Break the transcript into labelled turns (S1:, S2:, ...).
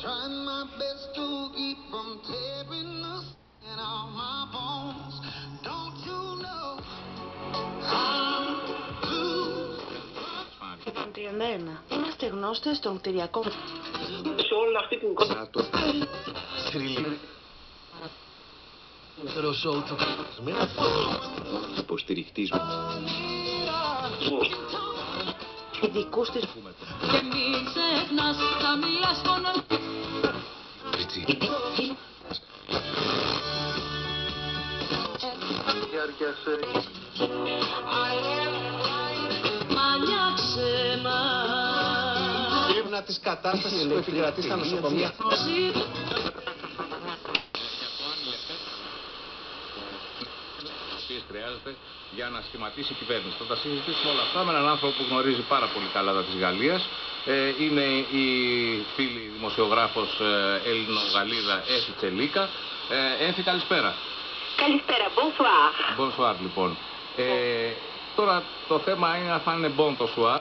S1: Trying my best to keep from tearing the skin off my bones. Don't you know I'm blue?
S2: 31. Είμαστε γνώστες των κτηριακών.
S3: Σε όλη αυτή την κόμμα.
S4: Υποστηριχτής μου.
S2: Ειδικούς της...
S5: Και μην ξεχνάς να μιλάς μόνο. Μανιάξε μας.
S4: Έρευνα της κατάστασης που επικρατεί στα νοσοκομεία.
S6: Χρειάζεται για να σχηματίσει η κυβέρνηση. Θα τα συζητήσουμε όλα αυτά με έναν άνθρωπο που γνωρίζει πάρα πολύ καλά τα της Γαλλίας. Είναι η φίλη δημοσιογράφος Έλληνο-Γαλλίδα Έφη Τσελίκα. Έφη, καλησπέρα.
S7: Καλησπέρα, bonsoir.
S6: Bonsoir, λοιπόν. Τώρα το θέμα είναι αν θα είναι bon το soir.